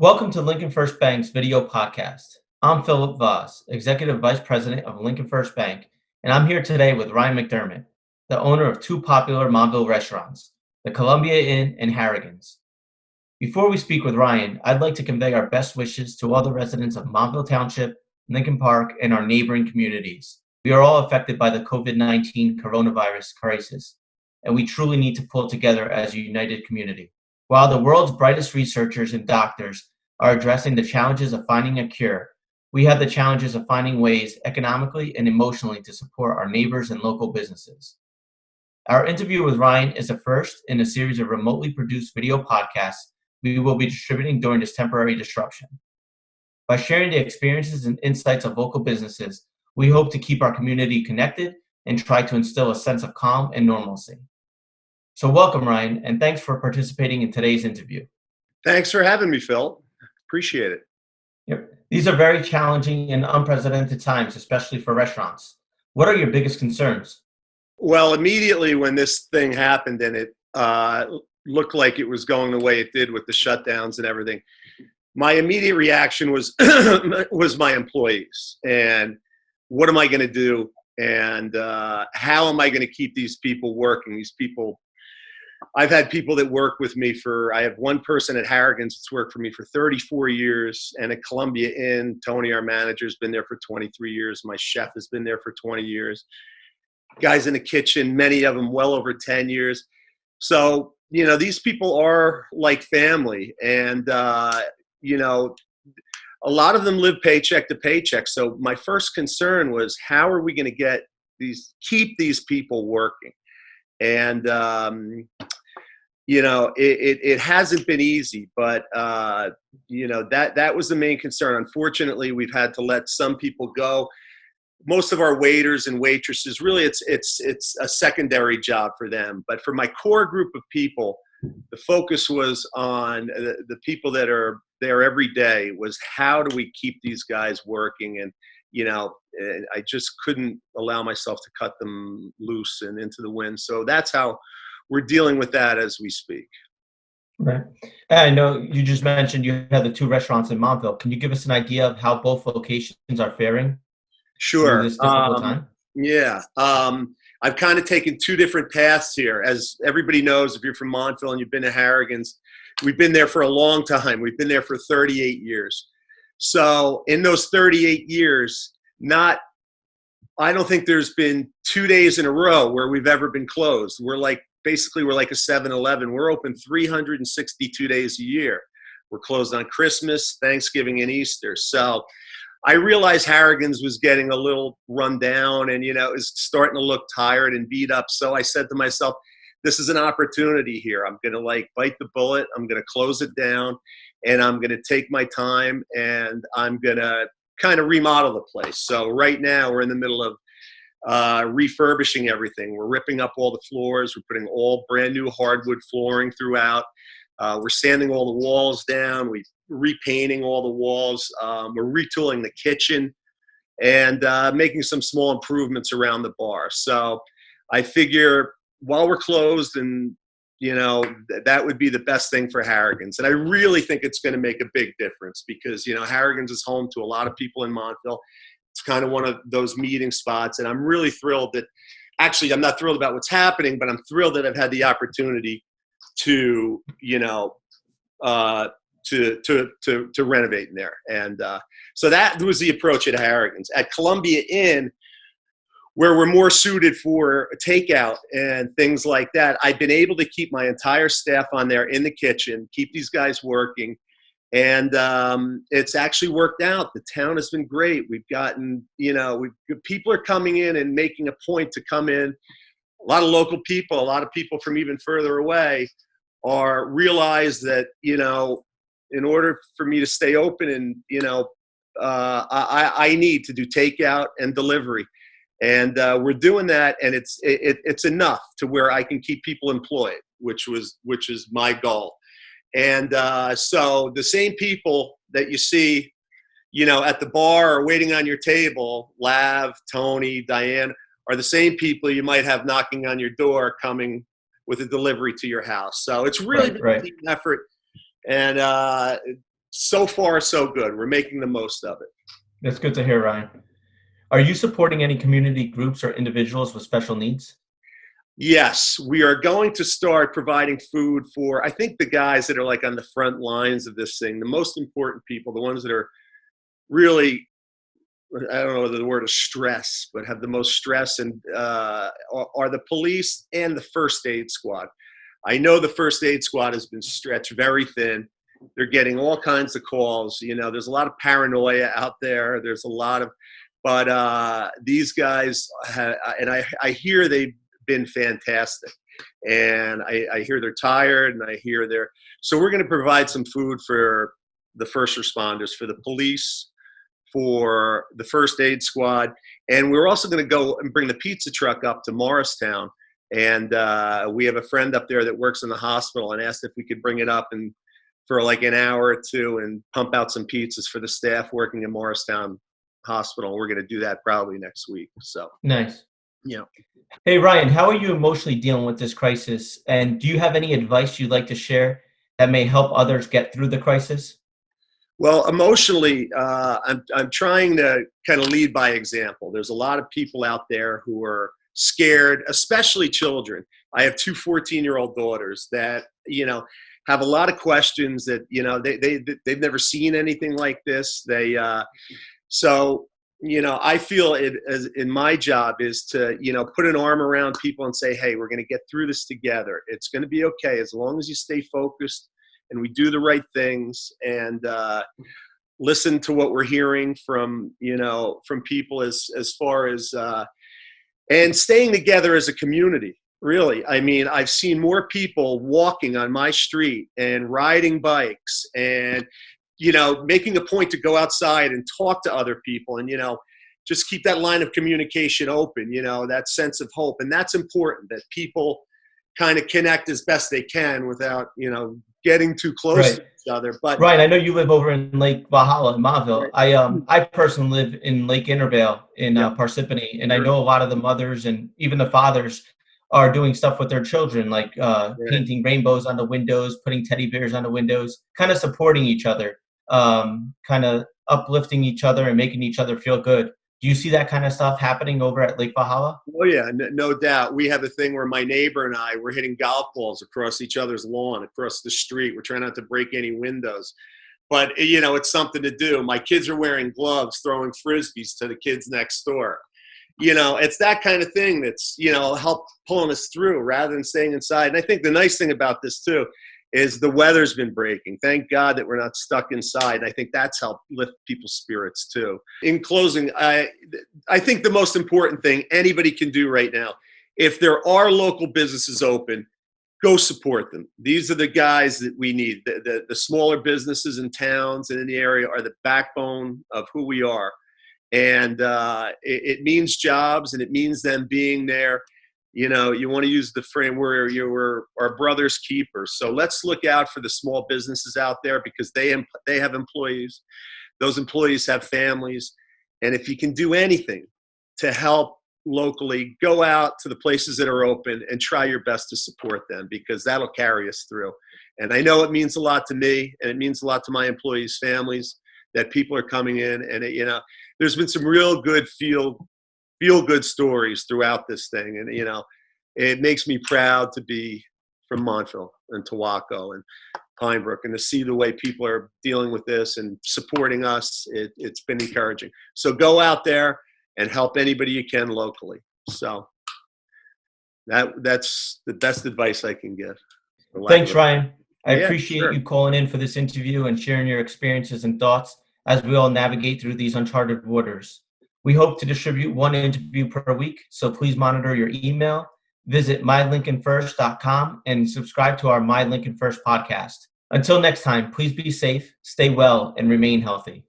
Welcome to Lincoln First Bank's video podcast. I'm Philip Voss, Executive Vice President of Lincoln First Bank, and I'm here today with Ryan McDermott, the owner of two popular Montville restaurants, the Columbia Inn and Harrigan's. Before we speak with Ryan, I'd like to convey our best wishes to all the residents of Montville Township, Lincoln Park, and our neighboring communities. We are all affected by the COVID-19 coronavirus crisis, and we truly need to pull together as a united community. While the world's brightest researchers and doctors are addressing the challenges of finding a cure, we have the challenges of finding ways economically and emotionally to support our neighbors and local businesses. Our interview with Ryan is the first in a series of remotely produced video podcasts we will be distributing during this temporary disruption. By sharing the experiences and insights of local businesses, we hope to keep our community connected and try to instill a sense of calm and normalcy. So welcome, Ryan, and thanks for participating in today's interview. Thanks for having me, Phil. Appreciate it. Yep. These are very challenging and unprecedented times, especially for restaurants. What are your biggest concerns? Well, immediately when this thing happened and it looked like it was going the way it did with the shutdowns and everything, my immediate reaction was was my employees and what am I going to do and how am I going to keep these people working? These people, I've had people that work with me I have one person at Harrigan's that's worked for me for 34 years, and at Columbia Inn, Tony, our manager, has been there for 23 years. My chef has been there for 20 years. Guys in the kitchen, many of them well over 10 years. So, these people are like family, and, a lot of them live paycheck to paycheck. So my first concern was, how are we going to keep these people working? And, it hasn't been easy, but, that was the main concern. Unfortunately, we've had to let some people go. Most of our waiters and waitresses, really, it's a secondary job for them. But for my core group of people, the focus was on the people that are there every day, was how do we keep these guys working? And, I just couldn't allow myself to cut them loose and into the wind. So that's how we're dealing with that as we speak. Right. And I know you just mentioned you have the two restaurants in Montville. Can you give us an idea of how both locations are faring through Sure. this difficult time? Yeah. I've kind of taken two different paths here. As everybody knows, if you're from Montville and you've been to Harrigan's, we've been there for a long time. We've been there for 38 years. So in those 38 years, I don't think there's been 2 days in a row where we've ever been closed. We're like a 7-Eleven. We're open 362 days a year. We're closed on Christmas, Thanksgiving, and Easter. So I realized Harrigan's was getting a little run down and, it was starting to look tired and beat up. So I said to myself, this is an opportunity here. I'm going to bite the bullet. I'm going to close it down and I'm going to take my time and I'm going to kind of remodel the place. So right now we're in the middle of refurbishing everything. We're ripping up all the floors. We're putting all brand new hardwood flooring throughout. We're sanding all the walls down. We're repainting all the walls. We're retooling the kitchen and making some small improvements around the bar. So I figure while we're closed and, that would be the best thing for Harrigan's. And I really think it's going to make a big difference because, Harrigan's is home to a lot of people in Montville. It's kind of one of those meeting spots. And I'm really thrilled I'm not thrilled about what's happening, but I'm thrilled that I've had the opportunity to, to renovate in there. And so that was the approach at Harrigan's. At Columbia Inn, where we're more suited for takeout and things like that, I've been able to keep my entire staff on there in the kitchen, keep these guys working. And it's actually worked out. The town has been great. We've gotten, people are coming in and making a point to come in. A lot of local people, a lot of people from even further away realize that, in order for me to stay open and, I need to do takeout and delivery. And we're doing that, and it's enough to where I can keep people employed, which is my goal. And so the same people that you see, at the bar or waiting on your table, Lav, Tony, Diane, are the same people you might have knocking on your door coming with a delivery to your house. So it's really been a team effort. And so far, so good. We're making the most of it. That's good to hear, Ryan. Are you supporting any community groups or individuals with special needs? Yes, we are going to start providing food for, I think, the guys that are like on the front lines of this thing, the most important people, the ones that are really, I don't know the word of stress, but have the most stress, and are the police and the first aid squad. I know the first aid squad has been stretched very thin. They're getting all kinds of calls. There's a lot of paranoia out there. There's a lot of, but these guys, and I hear they've been fantastic. And I hear they're tired, and I hear so we're going to provide some food for the first responders, for the police, for the first aid squad. And we're also going to go and bring the pizza truck up to Morristown. And we have a friend up there that works in the hospital, and asked if we could bring it up and for like an hour or two and pump out some pizzas for the staff working in Morristown Hospital. We're going to do that probably next week. So Nice. yeah. Hey, Ryan, how are you emotionally dealing with this crisis? And do you have any advice you'd like to share that may help others get through the crisis? Well, emotionally, I'm trying to kind of lead by example. There's a lot of people out there who are scared, especially children. I have two 14-year-old daughters that, have a lot of questions that, they've never seen anything like this. So, I feel it as in my job is to, put an arm around people and say, hey, we're going to get through this together. It's going to be okay as long as you stay focused and we do the right things and listen to what we're hearing from people as far as and staying together as a community. Really, I mean, I've seen more people walking on my street and riding bikes and making a point to go outside and talk to other people and just keep that line of communication open. That sense of hope, and that's important, that people kind of connect as best they can without getting too close to each other. But Ryan, I know you live over in Lake Valhalla in Montville. I personally live in Lake Intervale in Parsippany, and I know a lot of the mothers and even the fathers are doing stuff with their children, like painting rainbows on the windows, putting teddy bears on the windows, kind of supporting each other, kind of uplifting each other and making each other feel good. Do you see that kind of stuff happening over at Lake Valhalla? Oh yeah, no doubt. We have a thing where my neighbor and I, we're hitting golf balls across each other's lawn, across the street. We're trying not to break any windows. But, it's something to do. My kids are wearing gloves, throwing Frisbees to the kids next door. It's that kind of thing that's, help pulling us through rather than staying inside. And I think the nice thing about this, too, is the weather's been breaking. Thank God that we're not stuck inside. And I think that's helped lift people's spirits, too. In closing, I think the most important thing anybody can do right now, if there are local businesses open, go support them. These are the guys that we need. The smaller businesses in towns and in the area are the backbone of who we are. And it means jobs, and it means them being there. You want to use the frame where you're our brother's keepers. So let's look out for the small businesses out there, because they have employees. Those employees have families. And if you can do anything to help locally, go out to the places that are open and try your best to support them, because that'll carry us through. And I know it means a lot to me, and it means a lot to my employees' families, that people are coming in. And there's been some real good feel good stories throughout this thing. And, it makes me proud to be from Montville and Towacco and Pinebrook, and to see the way people are dealing with this and supporting us. It's been encouraging. So go out there and help anybody you can locally. So that's the best advice I can give. Thanks, Ryan. I Yeah, appreciate sure. you calling in for this interview and sharing your experiences and thoughts as we all navigate through these uncharted waters. We hope to distribute one interview per week, so please monitor your email, visit mylincolnfirst.com, and subscribe to our My Lincoln First podcast. Until next time, please be safe, stay well, and remain healthy.